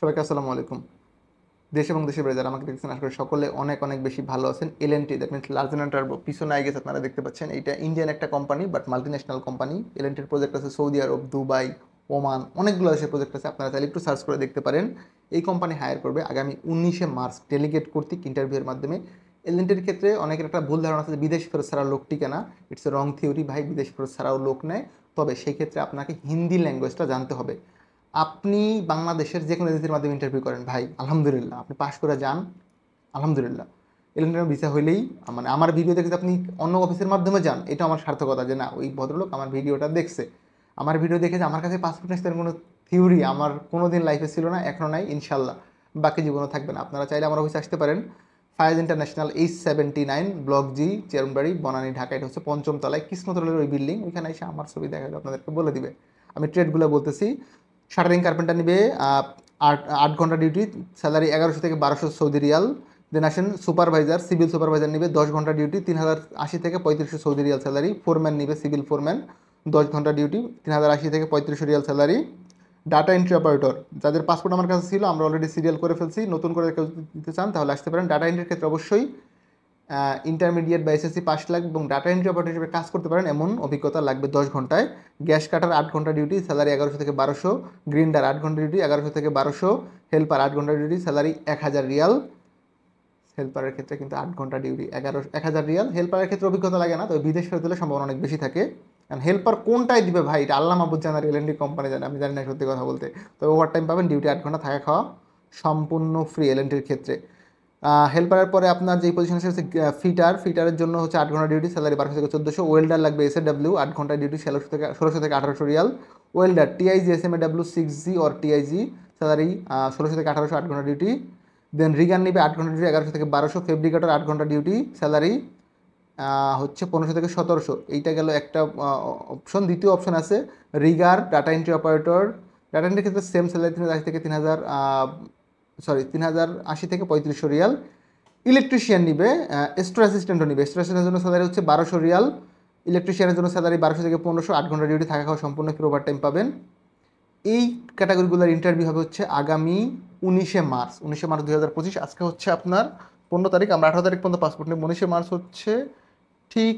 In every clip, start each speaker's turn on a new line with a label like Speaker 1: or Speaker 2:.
Speaker 1: সবাইকে আসসালামু আলাইকুম। দেশ এবং দেশের বাইরে যারা আমাকে দেখছেন আশা করি সকলে অনেক অনেক বেশি ভালো আছেন। এলএনটি দ্যাট মিনস লার্জেন টার্বো পিছনে আগে গেছে আপনারা দেখতে পাচ্ছেন। এইটা ইন্ডিয়ান একটা কোম্পানি বাট মাল্টিন্যাশনাল কোম্পানি। এলএনটির প্রজেক্ট আছে সৌদি আরব, দুবাই, ওমান, অনেকগুলো দেশের প্রজেক্ট আছে। আপনারা চাইলে একটু সার্চ করে দেখতে পারেন। এই কোম্পানি হায়ার করবে আগামী 19শে মার্চ ডেলিগেট কর্তৃক ইন্টারভিউয়ের মাধ্যমে। এলএনটির ক্ষেত্রে অনেকের একটা ভুল ধারণা আছে যে বিদেশ ফেরত ছাড়া লোক টিকে না। ইটস এ রং থিওরি ভাই, বিদেশ ফেরত ছাড়াও লোক নেয়। তবে সেই ক্ষেত্রে আপনাকে হিন্দি ল্যাঙ্গুয়েজটা জানতে হবে। আপনি বাংলাদেশের যে কোনো এজেন্সির মাধ্যমে ইন্টারভিউ করেন ভাই, আলহামদুলিল্লাহ আপনি পাশ করে যান, আলহামদুলিল্লাহ এলিমেন্টারি ভিসা হইলেই মানে আমার ভিডিও দেখে আপনি অন্য অফিসের মাধ্যমে যান, এটা আমার সার্থকতা যে না ওই ভদ্রলোক আমার ভিডিওটা দেখছে, আমার ভিডিও দেখে যে আমার কাছে পাসপোর্ট আসতে কোনো থিওরি আমার কোনো দিন লাইফে ছিল না, এখনও নাই, ইনশাল্লাহ বাকি জীবনও থাকবে না। আপনারা চাইলে আমার অফিসে আসতে পারেন। Fayaz international H79 block G, Chairmanbari, Banani, Dhaka. এটা হচ্ছে 5ম তলায় কৃষ্ণতলের ওই বিল্ডিং, ওইখানে এসে আমার ছবি দেখা গেলে আপনাদেরকে বলে দিবে। আমি ট্রেডগুলো বলতেছি। শাটারিং কার্পেন্টার নিবে 8 ঘন্টা ডিউটি, স্যালারি 1100 থেকে 1200 সৌদি রিয়াল। দেন আসেন সুপারভাইজার, সিভিল সুপারভাইজার নিবে 10 ঘন্টা ডিউটি, 3080 থেকে 3500 সৌদি রিয়াল স্যালারি। ফোরম্যান নিবে সিভিল ফোরম্যান 10 ঘন্টা ডিউটি, 3080 থেকে 3500 Real salary. Data entry operator, যাদের পাসপোর্ট আমার কাছে ছিল আমরা অলরেডি সিরিয়াল করে ফেলছি, নতুন করে কেউ দিতে চান তাহলে আসতে পারেন। ডাটা এন্ট্রির ক্ষেত্রে অবশ্যই ইন্টারমিডিয়েট বা এসএসসি পাস লাগবে এবং ডাটা এন্ট্রি অপারেটর হিসেবে কাজ করতে পারেন এমন অভিজ্ঞতা লাগবে 10 ঘন্টায়। গ্যাস কাটার 8 ঘন্টা ডিউটি, স্যালারি 1100 থেকে 1200। গ্রিন্ডার 8 ঘন্টা ডিউটি, 1100 থেকে 1200। হেল্পার 8 ঘন্টা ডিউটি, স্যালারি 1000 রিয়াল। হেল্পারের ক্ষেত্রে কিন্তু 8 ঘন্টা ডিউটি, 1000 রিয়াল। হেল্পারের ক্ষেত্রে অভিজ্ঞতা লাগে না, তবে বিদেশ ফেরত হলে সম্ভাবনা অনেক বেশি থাকে। কারণ হেল্পার কোনটাই দিবে ভাই, এটা আল্লাহ মাহবুদ জানা, এলএনডি কোম্পানি জানে, আমি জানি না সত্যি কথা বলতে। তবে ওভার টাইম পাবেন, ডিউটি 8 ঘন্টা, থাকা খাওয়া সম্পূর্ণ ফ্রি এলএনটির ক্ষেত্রে। হেল্পারের পরে আপনার যেই পজিশন আছে হচ্ছে ফিটারের জন্য হচ্ছে 8 ঘন্টা ডিউটি, স্যালারি 1200 থেকে 1400। ওয়েল্ডার লাগবে SAW, 8 ঘন্টা ডিউটি, 1600 থেকে 1800 Real. Welder TIG SMAW 6G or TIG, salary 1600 থেকে 1800, 8 ঘন্টা ডিউটি। দেন রিগান নিবে 8 ঘন্টা ডিউটি, 1100 থেকে 1200। ফেব্রিকেটর 8 ঘন্টা ডিউটি, স্যালারি হচ্ছে 1500 থেকে 1700। এইটা গেল একটা অপশন। দ্বিতীয় অপশন আছে rigger, data entry operator. Data এন্ট্রির ক্ষেত্রে সেম স্যালারি 3080 থেকে 3080 থেকে 3500 রিয়াল। ইলেকট্রিশিয়ান নিবে, স্টোর অ্যাসিস্ট্যান্টও নিবে। স্টোর অ্যাসিস্ট্যান্টের জন্য স্যালারি হচ্ছে 1200 রিয়াল। ইলেকট্রিশিয়ানের জন্য স্যালারি 1200 থেকে 1500, 8 ঘন্টা ডিউটি, থাকা খাওয়া সম্পূর্ণ ফ্রি, ওভার টাইম পাবেন। এই ক্যাটাগরিগুলোর ইন্টারভিউ হবে হচ্ছে আগামী 19শে মার্চ। 19শে মার্চ 2025। আজকে হচ্ছে আপনার 15 তারিখ, আমরা 18 তারিখ পর্যন্ত পাসপোর্ট নেব। 19শে মার্চ হচ্ছে ঠিক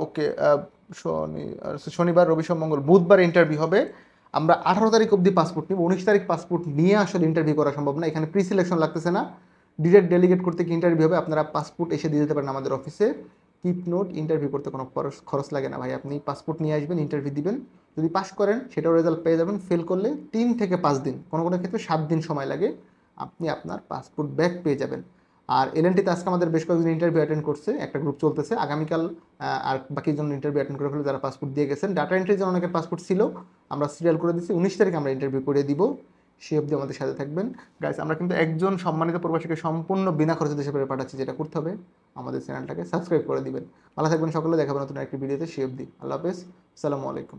Speaker 1: ওকে শনিবার, রবি, সোম, মঙ্গল, বুধবার ইন্টারভিউ হবে। আমরা 18 তারিখ অবধি পাসপোর্ট নিব। 19 তারিখ পাসপোর্ট নিয়ে আসলে ইন্টারভিউ করা সম্ভব না, এখানে প্রি সিলেকশন লাগতেছে না, ডিরেক্ট ডেলিগেট করতে কি ইন্টারভিউ হবে। আপনারা পাসপোর্ট এসে দিয়ে দিতে পারেন আমাদের অফিসে। কিপ নোট, ইন্টারভিউ করতে কোনো খরচ লাগে না ভাই, আপনি পাসপোর্ট নিয়ে আসবেন, ইন্টারভিউ দিবেন। যদি পাস করেন সেটাও রেজাল্ট পেয়ে যাবেন, ফেল করলে 3 থেকে 5 দিন, কোনো কোনো ক্ষেত্রে 7 দিন সময় লাগে, আপনি আপনার পাসপোর্ট ব্যাক পেয়ে যাবেন। আর এলএনটিতে আজকে আমাদের বেশ কয়েকজন ইন্টারভিউ অ্যাটেন্ড করছে, একটা গ্রুপ চলতেছে, আগামীকাল আর বাকি জন ইন্টারভিউ অ্যাটেন্ড করে ফেলে যারা পাসপোর্ট দিয়ে গেছেন। ডাটা এন্ট্রির জন্য অনেকের পাসপোর্ট ছিল, আমরা সিরিয়াল করে দিচ্ছি। 19 তারিখ আমরা ইন্টারভিউ করে দিব, সে অবধি আমাদের সাথে থাকবেন। গাইস, আমরা কিন্তু একজন সম্মানিত প্রবাসীকে সম্পূর্ণ বিনা খরচে দেশে বাইরে পাঠাচ্ছি। যেটা করতে হবে, আমাদের চ্যানেলটাকে সাবস্ক্রাইব করে দিবেন। ভালো থাকবেন সকলে, দেখাবেন নতুন একটি ভিডিওতে। সে অবধি আল্লাহ হাফেজ, আসসালামু আলাইকুম।